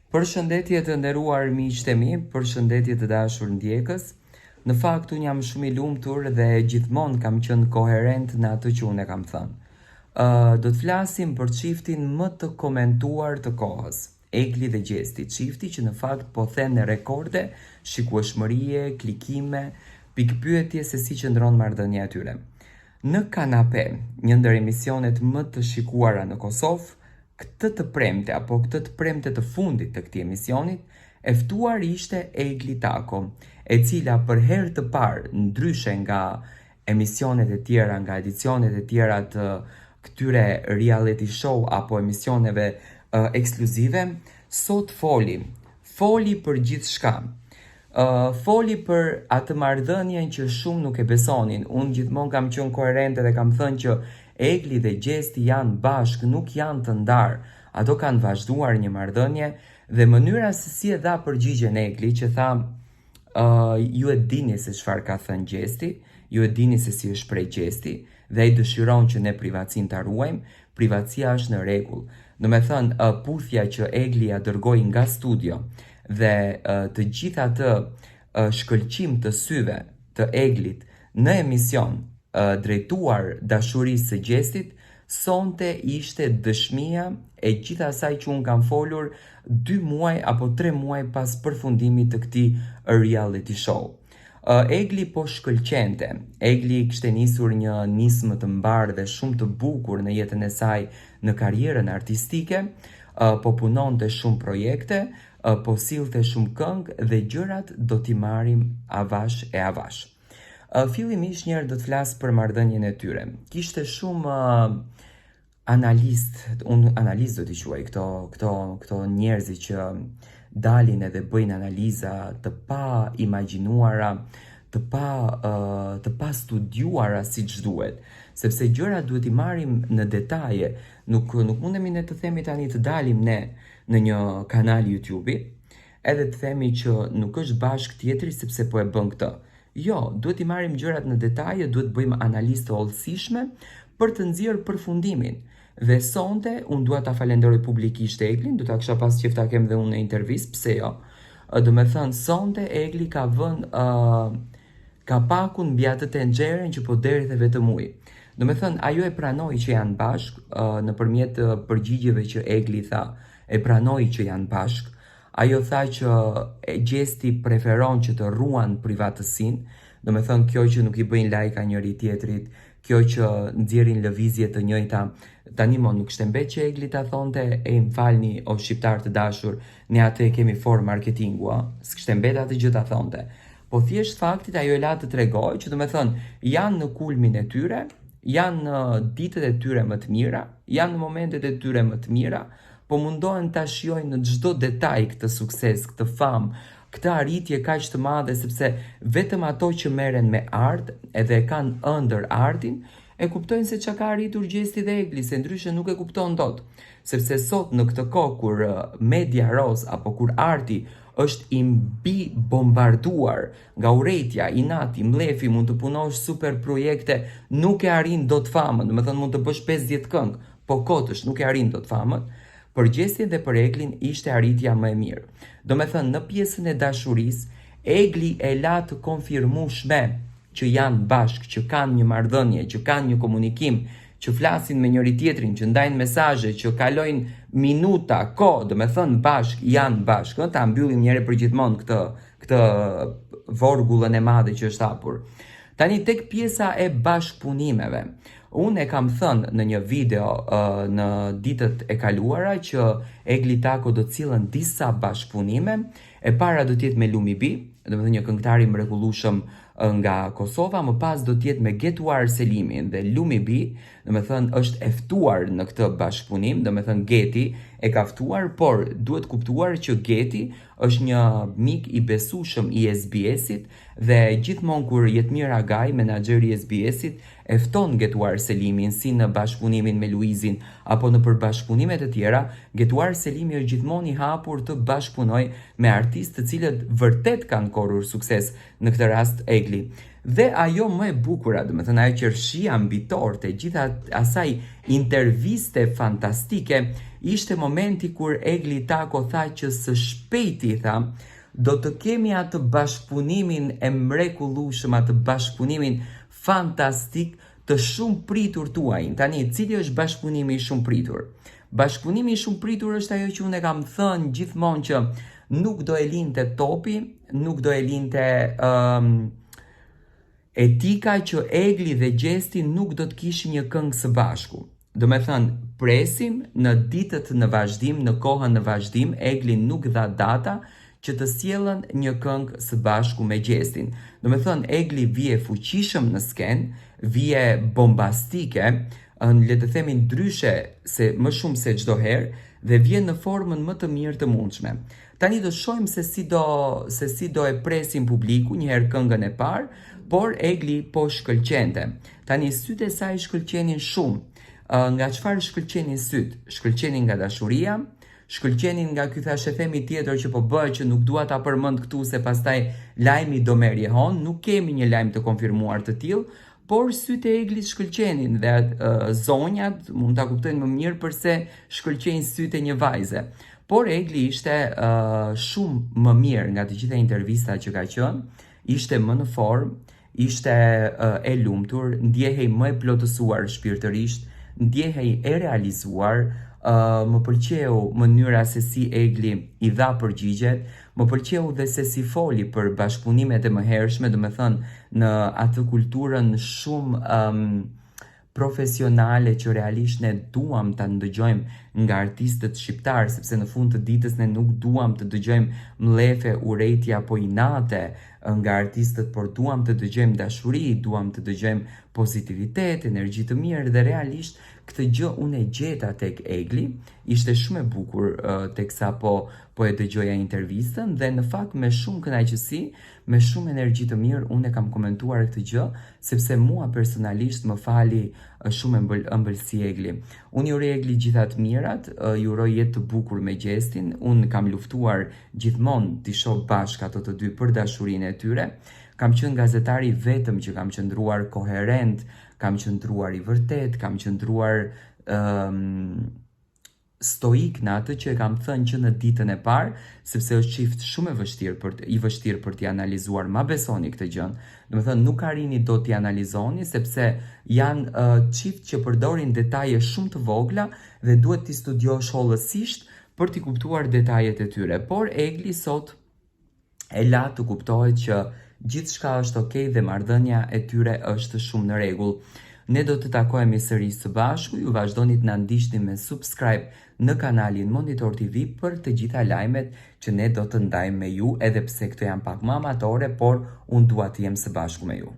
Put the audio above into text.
Përshëndetje të nderuar miqtë e mi, përshëndetje të dashur ndjekës. Në fakt unë jam shumë i lumtur dhe gjithmonë kam qenë koherent në atë që unë e kam thënë. Do të flasim për çiftin më të komentuar të kohës, Egli dhe Gjesti, çifti që në fakt po then rekorde, shikueshmërie, klikime, pikpyetje se si qëndron marrëdhënia e tyre. Në Kanape, një ndër emisionet më të shikuara në Kosovë, këtë të premte të fundit të këtij emisionit, e ftuar ishte Egli Tako, e cila për herë të parë, ndryshe nga emisionet e tjera, nga edicionet e tjera të këtyre reality show apo emisioneve ekskluzive, sot foli për gjithçka. Foli për atë marrëdhënien që shumë nuk e besonin. Unë gjithmonë kam qenë koherente dhe kam thënë që Egli dhe Gjesti janë bashkë, nuk janë të ndarë. Ato kanë vazhduar një marrëdhënie dhe mënyra se si e dha përgjigjen Egli që tha ju e dini se çfarë ka thënë Gjesti, ju e dini se si është prej Gjesti dhe ai dëshiron që ne privatësinë ta ruajmë, privatësia është në rregull. Do me thënë, puthja që Egli ja dërgoi nga studio dhe të gjithë atë shkëlqim të syve të Eglit në emision drejtuar dashurisë së Gjestit, sonte ishte dëshmia e gjithë asaj që unë kam folur 2 muaj apo 3 muaj pas përfundimit të këtij reality show. Egli po shkëlqente. Egli kishte nisur një nismë të mbarë dhe shumë të bukur në jetën e saj në karrierën artistike, po punonte shumë projekte, po sillte shumë këngë dhe gjërat do t'i marrim avash e avash. Fillimisht njëherë do të flas për marrëdhënien e tyre. Kishte shumë analist do t'i quaj këto njerëz që dalin edhe bëjnë analiza të pa imagjinuara, të pa studiuara siç duhet, sepse gjërat duhet i marrim në detaje. Nuk mundemi ne të themi tani të dalim ne në një kanal YouTube-i, edhe të themi që nuk është bashkë tjetri sepse po e bën këtë. Jo, duhet i marrim gjërat në detaje, duhet bëjmë analizë të hollësishme për të nxjerrë përfundimin. Dhe sonte, unë dua ta falenderoj publikisht Eglin, do ta kisha pas qejf ta kem dhe unë në intervistë, pse jo? Do me thënë, sonte Egli ka vënë kapakun mbi atë tenxherën që po deri dhe vetëm ujë. Do me thënë, ajo e pranoi që janë bashkë nëpërmjet përgjigjeve që Egli tha, e pranoi që janë bashkë. Ajo tha që Gjesti preferon që të ruan privatësinë, do me thënë kjo që nuk i bëjnë lajka njëri tjetrit, kjo që nxjerrin lëvizje të njëjta. Tani nuk shte mbet që Egli ta thonte, e më falni o shqiptar të dashur, ne atë e kemi for marketingu, s'kishte mbet atë gjë ta thonte. Po thjesht faktit ajo e la të tregoj që do me thënë, janë në kulmin e tyre, janë në ditët e tyre më të mira, janë në momentet e tyre më të mira, po mundohen ta shijojnë në çdo detaj këtë sukses, këtë famë, këtë arritje kaq të madhe, sepse vetëm ato që merren me art edhe e kanë ëndër artin, e kuptojnë se çka ka arritur Gjesti dhe Egli, se ndryshe nuk e kupton dot. Sepse sot në këtë kohë kur media roz apo kur arti është i mbi bombarduar nga urrejtja, inati, mlefi, mund të punosh super projekte, nuk e arrin dot famën, do të thënë mund të bësh 50 këngë, po kotësh nuk e arrin dot famën. Për Gjestin dhe për Eglin ishte arritja më e mirë. Do me thënë, në pjesën e dashurisë, Egli e la të konfirmueshme që janë bashkë, që kanë një marrëdhënie, që kanë një komunikim, që flasin me njëri tjetrin, që ndajnë mesazhe, që kalojnë minuta, kohë, do me thënë bashkë, janë bashkë. Ta mbyllim njëherë për gjithmonë këtë vorgullën e madhe që është hapur. Tani tek pjesa e bashkëpunimeve. Unë e kam thënë në një video në ditët e kaluara që Egli Tako do të cilën disa bashkëpunime. E para do të jetë me Lumi B, do të thënë një këngëtar i mrekullueshëm nga Kosova, më pas do të jetë me Getuar Selimin dhe Lumi B, do të thënë është e ftuar në këtë bashkëpunim, do të thënë Geti e ka ftuar, por duhet kuptuar që Geti është një mik i besueshëm i SBS-it dhe gjithmonë kur Jetmir Agaj, menaxheri i SBS-it, e fton Getuar Selimin si në bashkëpunimin me Luizin apo në përbashkëpunime të tjera, Getuar Selimi është gjithmonë i hapur të bashkëpunojë me artistë të cilët vërtet kanë korrur sukses, në këtë rast Egli. Dhe ajo më e bukura, domethënë ajo qershia mbi tortë, gjitha asaj interviste fantastike, ishte momenti kur Egli Tako tha që së shpejti, tha, do të kemi atë bashkëpunimin e mrekullueshëm, atë bashkëpunimin fantastik të shumë pritur tuaj. Tani, cili është bashkëpunimi i shumë pritur? Bashkëpunimi i shumë pritur është ajo që unë e kam thënë gjithmonë që nuk do e linte topi, nuk do e linte etika që Egli dhe Gjesti nuk do të kishin një këngë së bashku. Do me thënë, presim në ditët në vazhdim, në kohën në vazhdim, Egli nuk dha data që të sjellën një këngë së bashku me Gjestin. Do me thënë, Egli vije fuqishëm në skenë, vije bombastike, le të themi ndryshe se më shumë se çdo herë, dhe vjen në formën më të mirë të mundshme. Tani do shohim se si do e presim publiku një herë këngën e parë, por Egli po shkëlqente. Tani sytë e saj shkëlqenin shumë. Nga çfarë shkëlqenin sytë? Shkëlqenin nga dashuria, shkëlqenin nga ky thashë themi tjetër që po bëhet që nuk dua ta përmend këtu se pastaj lajmi do merr jehon, nuk kemi një lajm të konfirmuar të tillë, por sytë e Eglit shkëlqenin dhe zonjat mund ta kuptojnë më mirë përse shkëlqejnë sytë e një vajze. Por Egli ishte shumë më mirë nga të gjitha intervistat që ka qenë, ishte më në formë, ishte e lumtur, ndjehej më e plotësuar shpirtërisht, ndjehej e realizuar, më pëlqeu mënyra se si Egli i dha përgjigjet, më pëlqeu dhe se si foli për bashkëpunimet e mëhershme, do me thënë në atë kulturën shumë profesionale që realisht ne duam ta ndëgjojmë nga artistët shqiptar, sepse në fund të ditës ne nuk duam të dëgjojmë mlefe, urrejtje apo inate nga artistët, por duam të dëgjojmë dashuri, duam të dëgjojmë pozitivitet, energji të mirë dhe realisht këtë gjë unë e gjeta tek Egli, ishte shumë e bukur teksa po e dëgjoja intervistën dhe në fakt me shumë kënaqësi, me shumë energji të mirë unë e kam komentuar këtë gjë, sepse mua personalisht më fali shumë ëmbëlsi Egli. Unë ju uroj Egli gjitha të mirat, ju uroj jetë të bukur me Gjestin, unë kam luftuar gjithmonë t'i shoh bashkë ato të dy për dashurinë e tyre. Kam qenë gazetari vetëm që kam qëndruar koherent, kam qëndruar i vërtet, kam qëndruar stoik në atë që e kam thënë që në ditën e parë, sepse është çift shumë i vështirë për t'i analizuar, ma besoni këtë gjën. Do të thënë nuk arrini do t'i analizoni sepse janë çift që përdorin detaje shumë të vogla dhe duhet t'i studiosh hollësisht për t'i kuptuar detajet e tyre. Por Egli sot e la të kuptohet që gjithçka është okay dhe marrëdhënia e tyre është shumë në rregull. Ne do të takohemi sërish së bashku, ju vazhdoni të na ndiqni me subscribe në kanalin Monitor TV për të gjitha lajmet që ne do të ndajmë me ju, edhe pse këto janë pak më amatore, por unë dua të jem së bashku me ju.